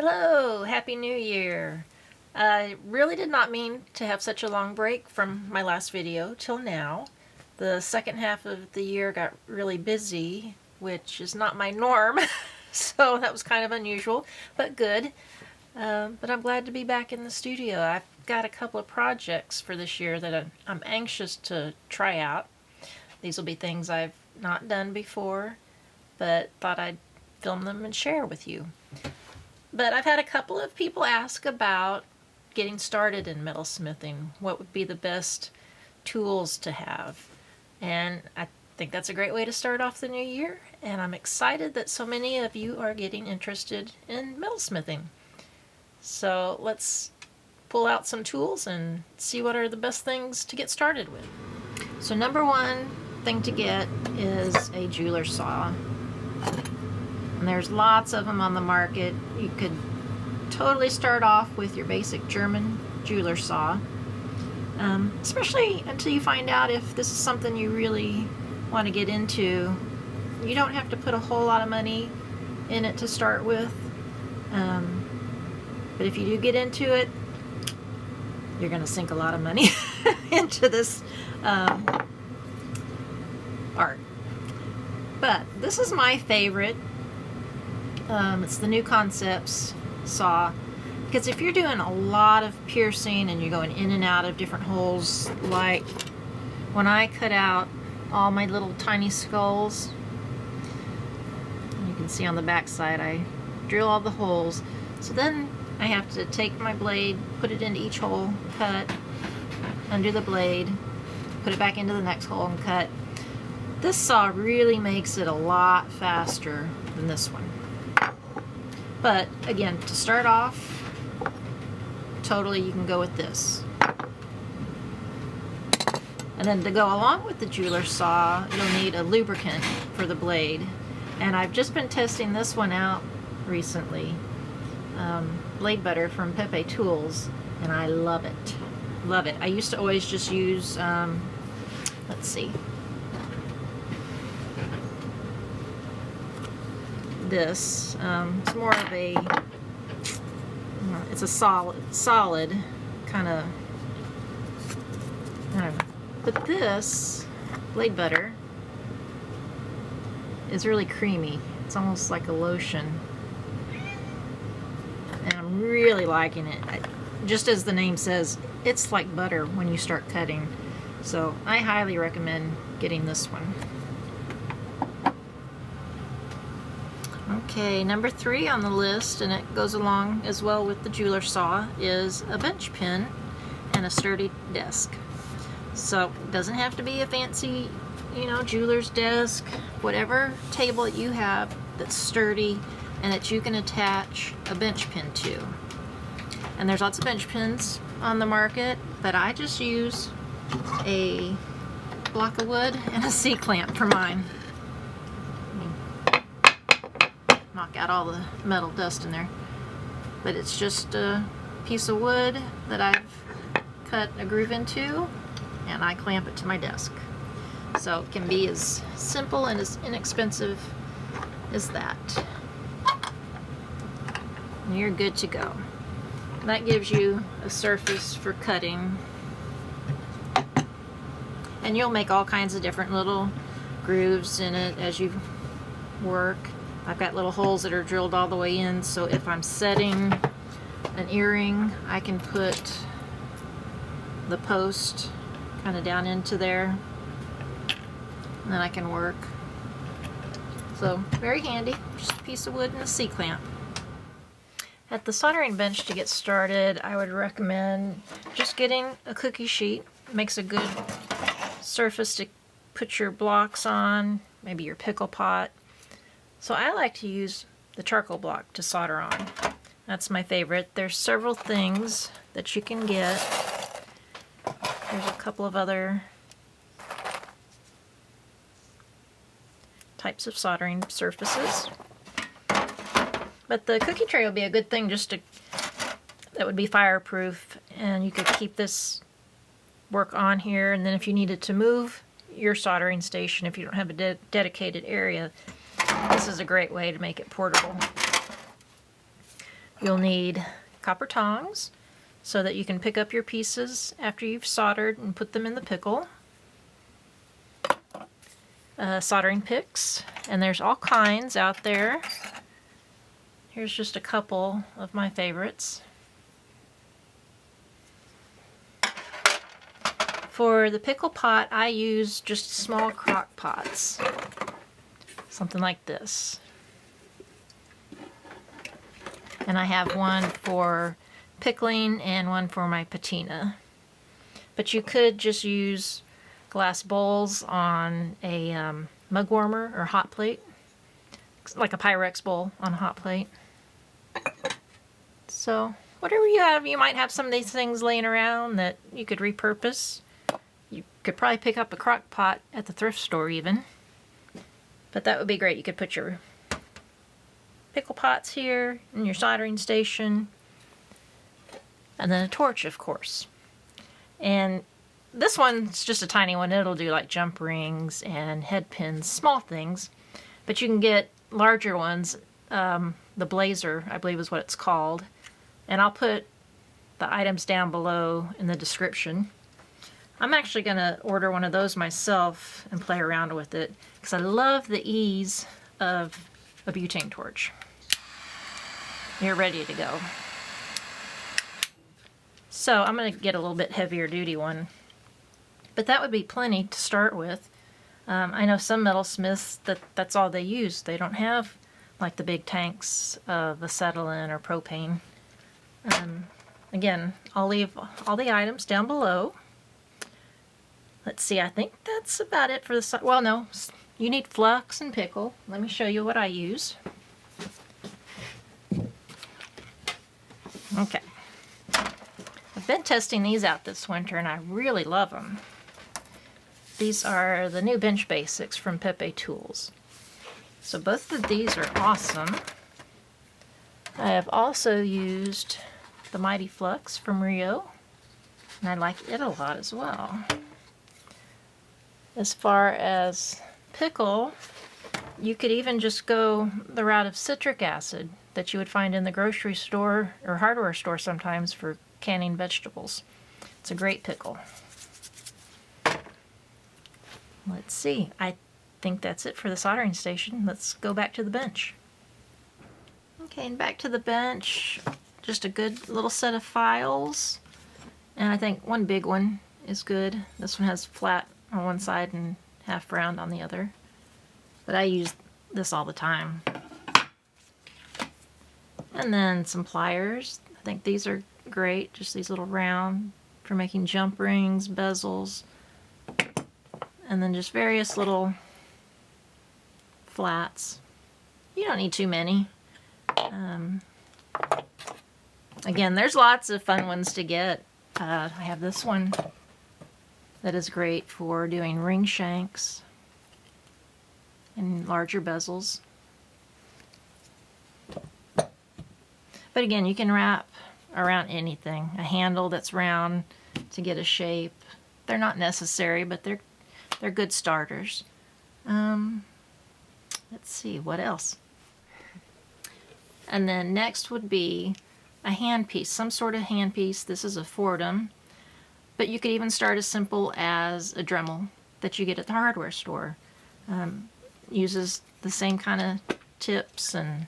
Hello, Happy New Year. I really did not mean to have such a long break from my last video till now. The second half of the year got really busy, which is not my norm, so that was kind of unusual, but good. But I'm glad to be back in the studio. I've got a couple of projects for this year that I'm anxious to try out. These will be things I've not done before, but thought I'd film them and share with you. But I've had a couple of people ask about getting started in metalsmithing. What would be the best tools to have? And I think that's a great way to start off the new year. And I'm excited that so many of you are getting interested in metalsmithing. So let's pull out some tools and see what are the best things to get started with. So number one thing to get is a jeweler saw. And there's lots of them on the market. You could totally start off with your basic German jeweler saw, especially until you find out if this is something you really want to get into. You don't have to put a whole lot of money in it to start with, but if you do get into it, you're going to sink a lot of money into this art. But this is my favorite. It's the New Concepts saw, because if you're doing a lot of piercing and you're going in and out of different holes, like when I cut out all my little tiny skulls, you can see on the back side I drill all the holes, so then I have to take my blade, put it into each hole, cut, undo the blade, put it back into the next hole and cut. This saw really makes it a lot faster than this one. But again, to start off, totally you can go with this. And then to go along with the jeweler saw, you'll need a lubricant for the blade. And I've just been testing this one out recently. Blade butter from Pepe Tools, and I love it. Love it. I used to always just use, let's see, this. It's more of a, it's a solid kind of, I don't know. But this blade butter is really creamy. It's almost like a lotion. And I'm really liking it. Just as the name says, it's like butter when you start cutting. So I highly recommend getting this one. Okay, number 3 on the list, and it goes along as well with the jeweler saw, is a bench pin and a sturdy desk. So it doesn't have to be a fancy, jeweler's desk. Whatever table that you have that's sturdy and that you can attach a bench pin to. And there's lots of bench pins on the market, but I just use a block of wood and a C-clamp for mine. Knock out all the metal dust in there. But it's just a piece of wood that I've cut a groove into, and I clamp it to my desk. So it can be as simple and as inexpensive as that. And you're good to go. And that gives you a surface for cutting. And you'll make all kinds of different little grooves in it as you work. I've got little holes that are drilled all the way in, so if I'm setting an earring, I can put the post kind of down into there, and then I can work. So very handy, just a piece of wood and a C-clamp. At the soldering bench to get started, I would recommend just getting a cookie sheet. It makes a good surface to put your blocks on, maybe your pickle pot. So I like to use the charcoal block to solder on. That's my favorite. There's several things that you can get. There's a couple of other types of soldering surfaces. But the cookie tray would be a good thing that would be fireproof, and you could keep this work on here, and then if you needed to move your soldering station, if you don't have a dedicated area, this is a great way to make it portable. You'll need copper tongs so that you can pick up your pieces after you've soldered and put them in the pickle. Soldering picks, and there's all kinds out there. Here's just a couple of my favorites. For the pickle pot, I use just small crock pots, something like this. And I have one for pickling and one for my patina. But you could just use glass bowls on a mug warmer or hot plate, like a Pyrex bowl on a hot plate. So whatever you have, you might have some of these things laying around that you could repurpose. You could probably pick up a crock pot at the thrift store even. But that would be great. You could put your pickle pots here in your soldering station. And then a torch, of course. And this one's just a tiny one. It'll do like jump rings and head pins, small things. But you can get larger ones. The Blazer, I believe is what it's called. And I'll put the items down below in the description. I'm actually going to order one of those myself and play around with it because I love the ease of a butane torch. You're ready to go. So I'm going to get a little bit heavier duty one. But that would be plenty to start with. I know some metalsmiths that's all they use. They don't have like the big tanks of acetylene or propane. Again, I'll leave all the items down below. Let's see, I think that's about it for the side. Well, no, you need flux and pickle. Let me show you what I use. Okay. I've been testing these out this winter and I really love them. These are the new bench basics from Pepe Tools. So both of these are awesome. I have also used the My-T-Flux from Rio, and I like it a lot as well. As far as pickle, you could even just go the route of citric acid that you would find in the grocery store or hardware store sometimes for canning vegetables. It's a great pickle. Let's see, I think that's it for the soldering station. Let's go back to the bench. Okay, and back to the bench. Just a good little set of files. And I think one big one is good. This one has flat on one side and half round on the other. But I use this all the time. And then some pliers. I think these are great. Just these little round for making jump rings, bezels. And then just various little flats. You don't need too many. Again, there's lots of fun ones to get. I have this one that is great for doing ring shanks and larger bezels. But again, you can wrap around anything. A handle that's round to get a shape. They're not necessary, but they're good starters. Let's see, what else? And then next would be a handpiece, some sort of handpiece. This is a Foredom, but you could even start as simple as a Dremel that you get at the hardware store. Uses the same kind of tips and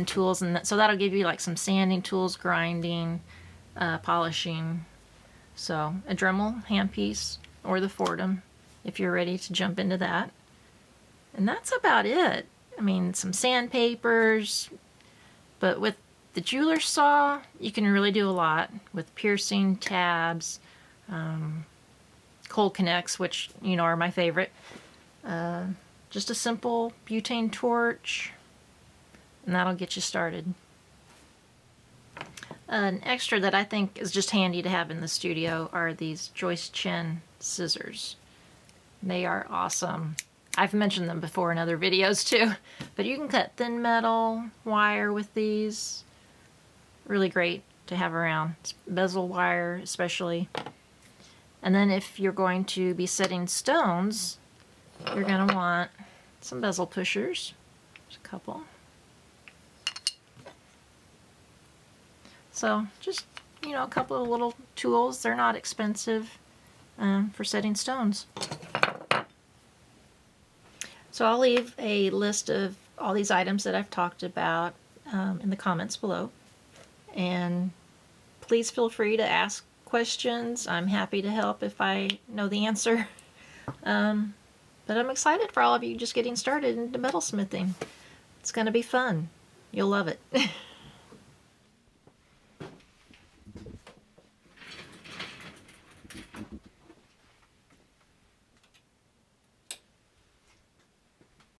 tools, and so that'll give you like some sanding tools, grinding, polishing. So a Dremel handpiece or the Foredom if you're ready to jump into that. And that's about it. I mean, some sandpapers, but with the jeweler's saw, you can really do a lot with piercing, tabs, cold connects, which you know are my favorite. Just a simple butane torch, and that'll get you started. An extra that I think is just handy to have in the studio are these Joyce Chin scissors. They are awesome. I've mentioned them before in other videos too, but you can cut thin metal wire with these. Really great to have around. Bezel wire especially. And then if you're going to be setting stones, you're going to want some bezel pushers. There's a couple. So just, you know, a couple of little tools. They're not expensive for setting stones. So I'll leave a list of all these items that I've talked about in the comments below. And please feel free to ask questions. I'm happy to help if I know the answer. But I'm excited for all of you just getting started into metalsmithing. It's going to be fun. You'll love it.